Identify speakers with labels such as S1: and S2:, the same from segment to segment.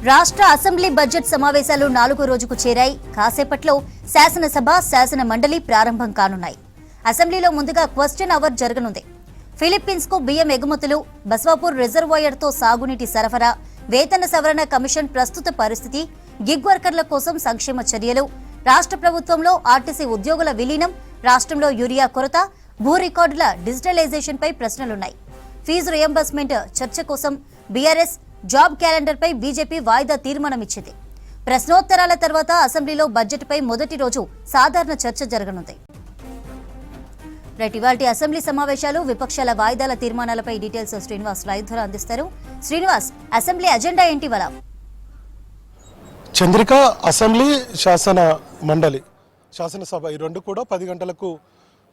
S1: రాష్ట్ర assembly budget సమావేశాలు 4వ రోజుకు చేరాయి. కాసేపట్లో శాసనసభ, శాసన మండలి ప్రారంభం కానున్నాయి. అసెంబ్లీలో ముందుగా క్వశ్చన్ అవర్ జరగనుంది. ఫిలిప్పీన్స్ కు బియ్యం ఎగుమతులు, బస్వాపూర్ రిజర్వాయర్ తో సాగునీటి సరఫరా, వేతన సవరణ కమిషన్ ప్రస్తుత పరిస్థితి, గిగ్ వర్కర్ల కోసం సంక్షేమ చర్యలు, రాష్ట్ర ప్రభుత్వంలో ఆర్టీసీ ఉద్యోగుల విలీనం, రాష్ట్రంలో యూరియా కొరత, భూ రికార్డుల డిజిటలైజేషన్ పై ప్రశ్నలున్నాయి. ఫీజు రియంబర్స్మెంట్ చర్చ కోసం బీఆర్ఎస్, జాబ్ క్యాలెండర్ పై బీజేపీ వాయిదా తీర్మానం ఇచ్చింది. ప్రశ్నోత్తరాల తర్వాత అసెంబ్లీలో బడ్జెట్ పై మొదటి రోజు సాధారణ చర్చ జరగనుంది. ఇవాల్టి అసెంబ్లీ సమావేశాలు, విపక్షాల వాయిదాల తీర్మానాలపై డీటెయిల్స్ శ్రీనివాస్ లైవ్ ద్వారా అందిస్తారు. శ్రీనివాస్, అసెంబ్లీ అజెండా ఏంటి ఇవాళ?
S2: చంద్రిక, అసెంబ్లీ, శాసన మండలి, శాసనసభ ఈ రెండు కూడా 10 గంటలకు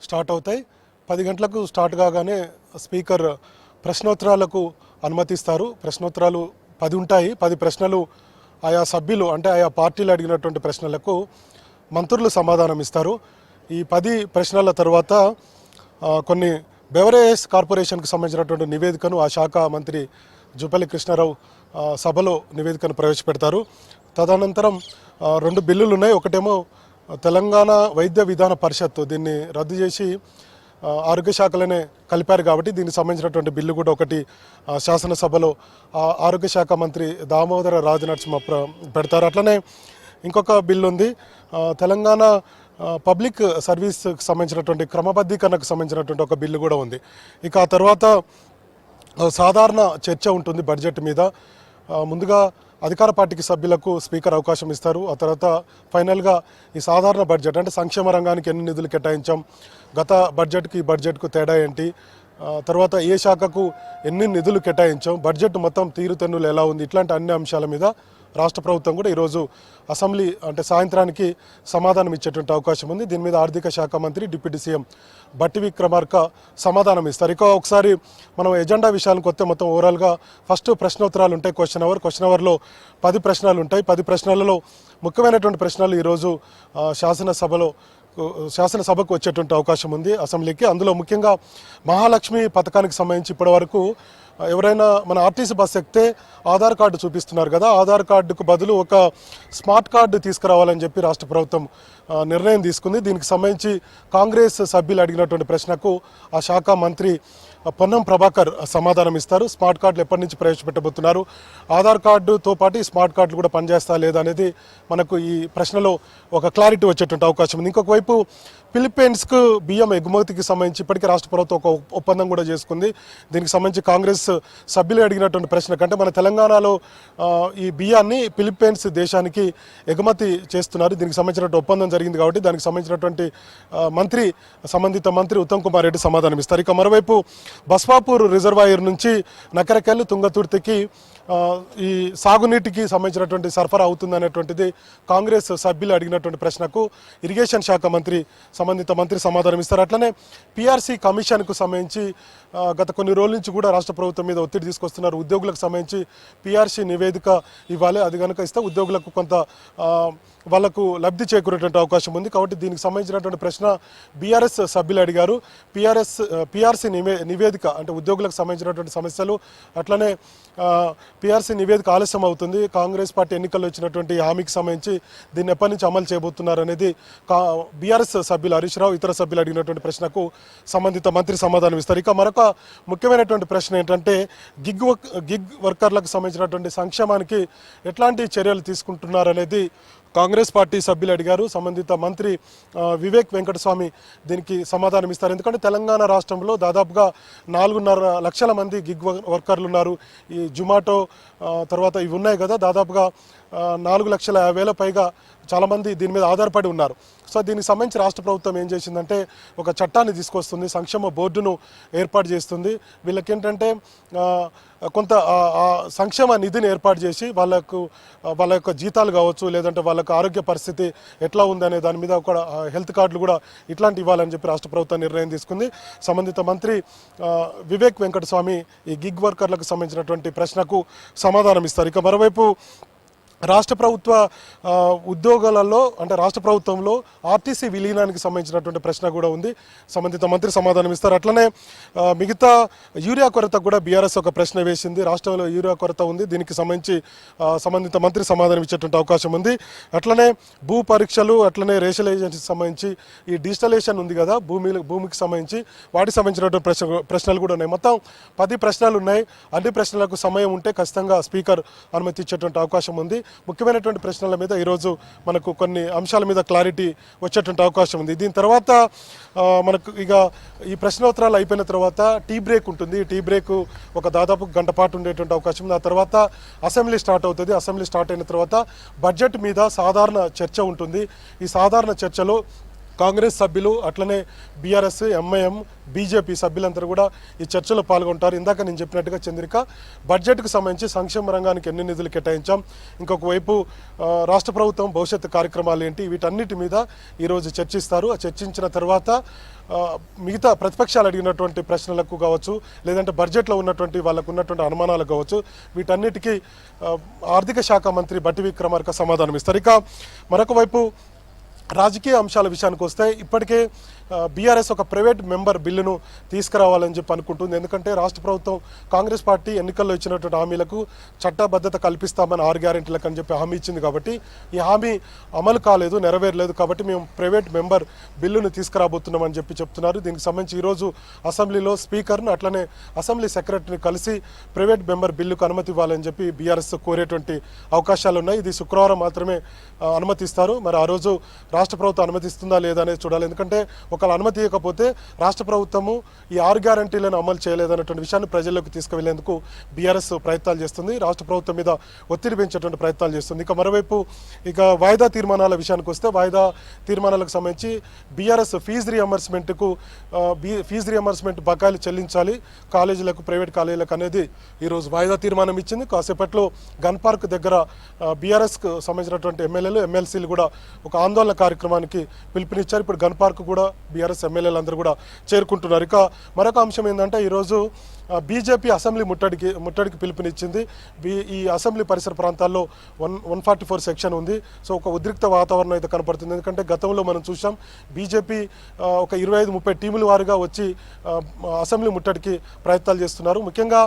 S2: స్టార్ట్ అవుతాయి. 10 గంటలకు స్టార్ట్ కాగానే స్పీకర్ ప్రశ్నోత్తరాలకు అనుమతిస్తారు. ప్రశ్నోత్తరాలు 10 ఉంటాయి. 10 ప్రశ్నలు ఆయా సభ్యులు అంటే ఆయా పార్టీలు అడిగినటువంటి ప్రశ్నలకు మంత్రులు సమాధానం ఇస్తారు. ఈ 10 ప్రశ్నల తర్వాత కొన్ని బెవరేజ్ కార్పొరేషన్కి సంబంధించినటువంటి నివేదికను ఆ శాఖ మంత్రి జూపల్లి కృష్ణారావు సభలో నివేదికను ప్రవేశపెడతారు. తదనంతరం 2 బిల్లులు ఉన్నాయి. ఒకటేమో తెలంగాణ వైద్య విధాన పరిషత్తు, దీన్ని రద్దు చేసి ఆరోగ్య శాఖలనే కలిపారు కాబట్టి దీనికి సంబంధించినటువంటి బిల్లు కూడా ఒకటి శాసనసభలో ఆరోగ్య శాఖ మంత్రి దామోదర రాజనరసింహ పెడతారు. అట్లనే ఇంకొక బిల్లు ఉంది, తెలంగాణ పబ్లిక్ సర్వీస్కి సంబంధించినటువంటి క్రమబద్ధీకరణకు సంబంధించినటువంటి ఒక బిల్లు కూడా ఉంది. ఇక ఆ తర్వాత సాధారణ చర్చ ఉంటుంది బడ్జెట్ మీద. ముందుగా అధికార పార్టీకి సభ్యులకు స్పీకర్ అవకాశం ఇస్తారు. ఆ తర్వాత ఫైనల్గా ఈ సాధారణ బడ్జెట్ అంటే సంక్షేమ రంగానికి ఎన్ని నిధులు కేటాయించాం, గత బడ్జెట్కి ఈ బడ్జెట్కు తేడా ఏంటి, తర్వాత ఏ శాఖకు ఎన్ని నిధులు కేటాయించాం, బడ్జెట్ మొత్తం తీరుతెన్నులు ఎలా ఉంది, ఇట్లాంటి అన్ని అంశాల మీద రాష్ట్ర ప్రభుత్వం కూడా ఈరోజు అసెంబ్లీ అంటే సాయంత్రానికి సమాధానం ఇచ్చేటువంటి అవకాశం ఉంది. దీని మీద ఆర్థిక శాఖ మంత్రి డిప్యూటీ సీఎం బట్టి విక్రమార్క సమాధానం ఇస్తారు. ఇక ఒకసారి మనం ఎజెండా విషయాలకు వస్తే మొత్తం ఓవరాల్గా ఫస్ట్ ప్రశ్నోత్తరాలు ఉంటాయి. క్వశ్చన్ అవర్లో 10 ప్రశ్నలు ఉంటాయి. 10 ప్రశ్నలలో ముఖ్యమైనటువంటి ప్రశ్నలు ఈరోజు శాసనసభకు వచ్చేటువంటి అవకాశం ఉంది అసెంబ్లీకి. అందులో ముఖ్యంగా మహాలక్ష్మి పథకానికి సంబంధించి ఇప్పటి వరకు ఎవరైనా మన ఆర్టీసీ బస్ ఎక్కితే ఆధార్ కార్డు చూపిస్తున్నారు కదా, ఆధార్ కార్డుకు బదులు ఒక స్మార్ట్ కార్డు తీసుకురావాలని చెప్పి రాష్ట్ర ప్రభుత్వం నిర్ణయం తీసుకుంది. దీనికి సంబంధించి కాంగ్రెస్ సభ్యులు అడిగినటువంటి ప్రశ్నకు ఆ శాఖ మంత్రి పొన్నం ప్రభాకర్ సమాధానం ఇస్తారు. స్మార్ట్ కార్డులు ఎప్పటి నుంచి ప్రవేశపెట్టబోతున్నారు, ఆధార్ కార్డుతో పాటు ఈ స్మార్ట్ కార్డులు కూడా పనిచేస్తా లేదా అనేది మనకు ఈ ప్రశ్నలో ఒక క్లారిటీ వచ్చేటువంటి అవకాశం ఉంది. ఇంకొక వైపు ఫిలిప్పీన్స్కు బియ్యం ఎగుమతికి సంబంధించి ఇప్పటికీ రాష్ట్ర ప్రభుత్వం ఒక ఒప్పందం కూడా చేసుకుంది. దీనికి సంబంధించి కాంగ్రెస్ సభ్యులు అడిగినటువంటి ప్రశ్న కంటే మన తెలంగాణలో ఈ బియ్యాన్ని ఫిలిప్పీన్స్ దేశానికి ఎగుమతి చేస్తున్నారు. దీనికి సంబంధించినటువంటి ఒప్పందం జరిగింది కాబట్టి దానికి సంబంధించినటువంటి సంబంధిత మంత్రి ఉత్తమ్ కుమార్ రెడ్డి సమాధానం ఇస్తారు. ఇక మరోవైపు బస్వాపూర్ రిజర్వాయర్ నుంచి నకరకెల్లు తుంగతుర్తికి ఈ సాగునీటికి సంబంధించినటువంటి సరఫరా అవుతుందనేటువంటిది కాంగ్రెస్ సభ్యులు అడిగినటువంటి ప్రశ్నకు ఇరిగేషన్ శాఖ సంబంధిత మంత్రి సమాధానం ఇస్తారు. అట్లనే పిఆర్సీ కమిషన్కు సంబంధించి గత కొన్ని రోజుల నుంచి కూడా రాష్ట్ర ప్రభుత్వం మీద ఒత్తిడి తీసుకొస్తున్నారు. ఉద్యోగులకు సంబంధించి పిఆర్సీ నివేదిక ఇవ్వాలి, అది కనుక ఇస్తే ఉద్యోగులకు కొంత వాళ్లకు లబ్ధి చేకూరేటువంటి అవకాశం ఉంది. కాబట్టి దీనికి సంబంధించినటువంటి ప్రశ్న బీఆర్ఎస్ సభ్యులు అడిగారు. పిఆర్సీ నివేదిక అంటే ఉద్యోగులకు సంబంధించినటువంటి సమస్యలు, అట్లనే పిఆర్సీ నివేదిక ఆలస్యం అవుతుంది, కాంగ్రెస్ పార్టీ ఎన్నికల్లో ఇచ్చినటువంటి హామీకి సంబంధించి దీన్ని ఎప్పటి నుంచి అమలు చేయబోతున్నారు అనేది బీఆర్ఎస్ సభ్యులు హరీష్ రావు ఇతర సభ్యులు అడిగినటువంటి ప్రశ్నకు సంబంధిత మంత్రి సమాధానం ఇస్తారు. ఇక మరొక ముఖ్యమైనటువంటి ప్రశ్న ఏంటంటే గిగ్ వర్కర్లకు సంబంధించినటువంటి సంక్షేమానికి ఎట్లాంటి చర్యలు తీసుకుంటున్నారనేది కాంగ్రెస్ పార్టీ సభ్యులు అడిగారు. సంబంధిత మంత్రి వివేక్ వెంకటస్వామి దీనికి సమాధానం ఇస్తారు. ఎందుకంటే తెలంగాణ రాష్ట్రంలో దాదాపుగా 4.5 లక్షల మంది గిగ్ వర్కర్లు ఉన్నారు. ఈ జొమాటో తర్వాత ఇవి ఉన్నాయి కదా, దాదాపుగా 4,50,000 పైగా చాలామంది దీని మీద ఆధారపడి ఉన్నారు. సో దీనికి సంబంధించి రాష్ట్ర ప్రభుత్వం ఏం చేసిందంటే ఒక చట్టాన్ని తీసుకొస్తుంది, సంక్షేమ బోర్డును ఏర్పాటు చేస్తుంది. వీళ్ళకేంటంటే కొంత సంక్షేమ నిధిని ఏర్పాటు చేసి వాళ్ళ యొక్క జీతాలు కావచ్చు, లేదంటే వాళ్ళకు ఆరోగ్య పరిస్థితి ఎట్లా ఉందనే దాని మీద ఒక హెల్త్ కార్డులు కూడా ఇట్లాంటి ఇవ్వాలని చెప్పి రాష్ట్ర ప్రభుత్వం నిర్ణయం తీసుకుంది. సంబంధిత మంత్రి వివేక్ వెంకటస్వామి ఈ గిగ్ వర్కర్లకు సంబంధించినటువంటి ప్రశ్నకు సమాధానం ఇస్తారు. ఇక మరోవైపు రాష్ట్ర ప్రభుత్వ ఉద్యోగాలలో అంటే రాష్ట్ర ప్రభుత్వంలో ఆర్టీసీ విలీనానికి సంబంధించినటువంటి ప్రశ్న కూడా ఉంది. సంబంధిత మంత్రి సమాధానం ఇస్తారు. అట్లనే మిగతా యూరియా కొరత కూడా బీఆర్ఎస్ ఒక ప్రశ్న వేసింది. రాష్ట్రంలో యూరియా కొరత ఉంది, దీనికి సంబంధించి సంబంధిత మంత్రి సమాధానం ఇచ్చేటువంటి అవకాశం ఉంది. అట్లనే భూ పరీక్షలు, అట్లనే రేషనలైజేషన్కి సంబంధించి ఈ డిజిటలైజేషన్ ఉంది కదా, భూమికి సంబంధించి వాటికి సంబంధించినటువంటి ప్రశ్నలు కూడా ఉన్నాయి. మొత్తం 10 ప్రశ్నలు ఉన్నాయి. అన్ని ప్రశ్నలకు సమయం ఉంటే ఖచ్చితంగా స్పీకర్ అనుమతి ఇచ్చేటువంటి అవకాశం ఉంది. ముఖ్యమైనటువంటి ప్రశ్నల మీద ఈరోజు మనకు కొన్ని అంశాల మీద క్లారిటీ వచ్చేటువంటి అవకాశం ఉంది. దీని తర్వాత మనకు ఇక ఈ ప్రశ్నోత్తరాలు అయిపోయిన తర్వాత టీ బ్రేక్ ఉంటుంది. టీ బ్రేక్ ఒక దాదాపు గంట పాటు ఉండేటువంటి అవకాశం ఉంది. ఆ తర్వాత అసెంబ్లీ స్టార్ట్ అవుతుంది. అసెంబ్లీ స్టార్ట్ అయిన తర్వాత బడ్జెట్ మీద సాధారణ చర్చ ఉంటుంది. ఈ సాధారణ చర్చలో కాంగ్రెస్ సభ్యులు, అట్లనే బీఆర్ఎస్, ఎంఐఎం, బీజేపీ సభ్యులందరూ కూడా ఈ చర్చలో పాల్గొంటారు. ఇందాక నేను చెప్పినట్టుగా చంద్రిక, బడ్జెట్కు సంబంధించి సంక్షేమ రంగానికి ఎన్ని నిధులు కేటాయించాం, ఇంకొక వైపు రాష్ట్ర ప్రభుత్వం భవిష్యత్తు కార్యక్రమాలు ఏంటి, వీటన్నిటి మీద ఈరోజు చర్చిస్తారు. ఆ చర్చించిన తర్వాత మిగతా ప్రతిపక్షాలు అడిగినటువంటి ప్రశ్నలకు కావచ్చు, లేదంటే బడ్జెట్లో ఉన్నటువంటి వాళ్ళకు ఉన్నటువంటి అనుమానాలకు కావచ్చు, వీటన్నిటికీ ఆర్థిక శాఖ మంత్రి బట్టి విక్రమార్క సమాధానం ఇస్తారు. ఇక మరొక వైపు రాజకీయ అంశాల విషయానికి వస్తే ఇప్పటికే బీఆర్ఎస్ ఒక ప్రైవేట్ మెంబర్ బిల్లును తీసుకురావాలని చెప్పి అనుకుంటుంది. ఎందుకంటే రాష్ట్ర ప్రభుత్వం కాంగ్రెస్ పార్టీ ఎన్నికల్లో ఇచ్చినటువంటి హామీలకు చట్టబద్ధత కల్పిస్తామని 6 గ్యారెంటీలకు అని చెప్పి హామీ ఇచ్చింది. కాబట్టి ఈ హామీ అమలు కాలేదు, నెరవేరలేదు. కాబట్టి మేము ప్రైవేట్ మెంబర్ బిల్లును తీసుకురాబోతున్నామని చెప్పి చెప్తున్నారు. దీనికి సంబంధించి ఈరోజు అసెంబ్లీలో స్పీకర్ను, అట్లనే అసెంబ్లీ సెక్రటరీని కలిసి ప్రైవేట్ మెంబర్ బిల్లుకు అనుమతి ఇవ్వాలని చెప్పి బీఆర్ఎస్ కోరేటువంటి అవకాశాలు ఉన్నాయి. ఇది శుక్రవారం మాత్రమే అనుమతిస్తారు. మరి ఆ రోజు రాష్ట్ర ప్రభుత్వం అనుమతిస్తుందా లేదా అనేది చూడాలి. ఎందుకంటే ఒకవేళ అనుమతి ఇవ్వకపోతే రాష్ట్ర ప్రభుత్వము ఈ 6 గ్యారెంటీలను అమలు చేయలేదన్నటువంటి విషయాన్ని ప్రజల్లోకి తీసుకువెళ్లేందుకు బీఆర్ఎస్ ప్రయత్నాలు చేస్తుంది. రాష్ట్ర ప్రభుత్వం మీద ఒత్తిడి పెంచేటువంటి ప్రయత్నాలు చేస్తుంది. ఇక మరోవైపు ఇక వాయిదా తీర్మానాల విషయానికి వస్తే వాయిదా తీర్మానాలకు సంబంధించి బీఆర్ఎస్ ఫీజు రియంబర్స్మెంట్ బకాయిలు చెల్లించాలి కాలేజీలకు, ప్రైవేట్ కాలేజీలకు అనేది ఈరోజు వాయిదా తీర్మానం ఇచ్చింది. కాసేపట్లో గన్ పార్క్ దగ్గర బీఆర్ఎస్కు సంబంధించినటువంటి ఎమ్మెల్యేలు, ఎమ్మెల్సీలు కూడా ఒక ఆందోళన కార్యక్రమానికి పిలుపునిచ్చారు. ఇప్పుడు గన్ పార్క్ కూడా బీఆర్ఎస్ ఎమ్మెల్యేలు అందరూ కూడా చేరుకుంటున్నారు. ఇక మరొక అంశం ఏంటంటే ఈరోజు బీజేపీ అసెంబ్లీ ముట్టడికి పిలుపునిచ్చింది. ఈ అసెంబ్లీ పరిసర ప్రాంతాల్లో 144 సెక్షన్ ఉంది. సో ఒక ఉద్రిక్త వాతావరణం అయితే కనపడుతుంది. ఎందుకంటే గతంలో మనం చూసాం బీజేపీ ఒక 25-30 టీముల వారుగా వచ్చి అసెంబ్లీ ముట్టడికి ప్రయత్నాలు చేస్తున్నారు. ముఖ్యంగా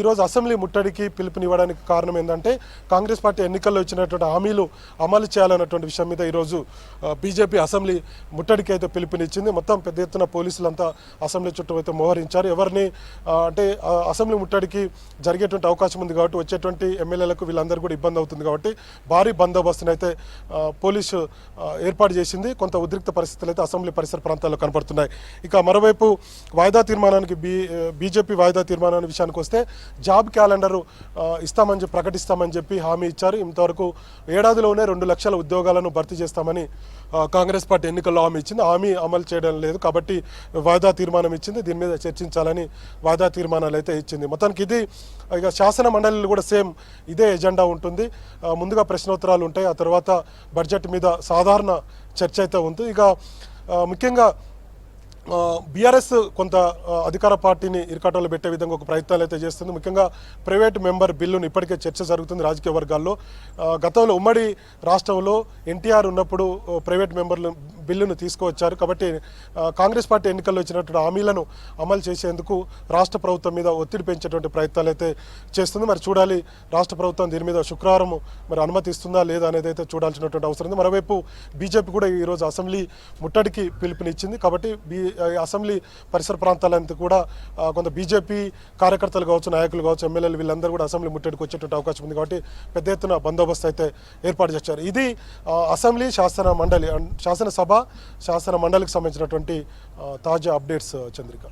S2: ఈరోజు అసెంబ్లీ ముట్టడికి పిలుపునివ్వడానికి కారణం ఏంటంటే కాంగ్రెస్ పార్టీ ఎన్నికల్లో ఇచ్చినటువంటి హామీలు అమలు చేయాలన్నటువంటి విషయం మీద ఈరోజు బీజేపీ అసెంబ్లీ ముట్టడికి అయితే పిలుపునిచ్చింది. మొత్తం పెద్ద ఎత్తున పోలీసులంతా అసెంబ్లీ చుట్టూ అయితే మోహరించారు. ఎవరిని అంటే అసెంబ్లీ ముట్టడికి జరిగేటువంటి అవకాశం ఉంది కాబట్టి వచ్చేటువంటి ఎమ్మెల్యేలకు వీళ్ళందరూ కూడా ఇబ్బంది అవుతుంది కాబట్టి భారీ బందోబస్తును అయితే పోలీసు ఏర్పాటు చేసింది. కొంత ఉద్రిక్త పరిస్థితులు అయితే అసెంబ్లీ పరిసర ప్రాంతాల్లో కనపడుతున్నాయి. ఇక మరోవైపు వాయిదా తీర్మానానికి బీజేపీ వాయిదా తీర్మానాన్ని విషయానికి వస్తే జాబ్ క్యాలెండర్ ప్రకటిస్తామని చెప్పి హామీ ఇచ్చారు. ఇంతవరకు ఏడాదిలోనే 2 లక్షల ఉద్యోగాలను భర్తీ చేస్తామని కాంగ్రెస్ పార్టీ ఎన్నికల్లో హామీ ఇచ్చింది. హామీ అమలు చేయడం లేదు కాబట్టి వాయిదా తీర్మానం ఇచ్చింది. దీని మీద చర్చించాలని వాయిదా తీర్మానాలు అయితే ఇచ్చింది. మొత్తానికి ఇది ఇక శాసన మండలిలో కూడా సేమ్ ఇదే ఎజెండా ఉంటుంది. ముందుగా ప్రశ్నోత్తరాలు ఉంటాయి, ఆ తర్వాత బడ్జెట్ మీద సాధారణ చర్చ అయితే ఉంది. ఇక ముఖ్యంగా బీఆర్ఎస్ కొంత అధికార పార్టీని ఇరకాటంలో పెట్టే విధంగా ఒక ప్రయత్నాలు అయితే చేస్తుంది. ముఖ్యంగా ప్రైవేట్ మెంబర్ బిల్లును ఇప్పటికే చర్చ జరుగుతుంది రాజకీయ వర్గాల్లో. గతంలో ఉమ్మడి రాష్ట్రంలో ఎన్టీఆర్ ఉన్నప్పుడు ప్రైవేట్ మెంబర్లు బిల్లును తీసుకువచ్చారు. కాబట్టి కాంగ్రెస్ పార్టీ ఎన్నికల్లో ఇచ్చినటువంటి హామీలను అమలు చేసేందుకు రాష్ట్ర ప్రభుత్వం మీద ఒత్తిడి పెంచేటువంటి ప్రయత్నాలు అయితే చేస్తుంది. మరి చూడాలి రాష్ట్ర ప్రభుత్వం దీని మీద శుక్రవారం మరి అనుమతిస్తుందా లేదా అనేది అయితే చూడాల్సినటువంటి అవసరం ఉంది. మరోవైపు బీజేపీ కూడా ఈరోజు అసెంబ్లీ ముట్టడికి పిలుపునిచ్చింది. కాబట్టి అసెంబ్లీ పరిసర ప్రాంతాలంతా కూడా కొంత బీజేపీ కార్యకర్తలు కావచ్చు, నాయకులు కావచ్చు, ఎమ్మెల్యేలు వీళ్ళందరూ కూడా అసెంబ్లీ ముట్టడికి వచ్చేటువంటి అవకాశం ఉంది. కాబట్టి పెద్ద ఎత్తున బందోబస్తు అయితే ఏర్పాటు చేశారు. ఇది అసెంబ్లీ, శాసన మండలి, శాసన మండలికి సంబంధించినటువంటి తాజా అప్డేట్స్. చంద్రిక.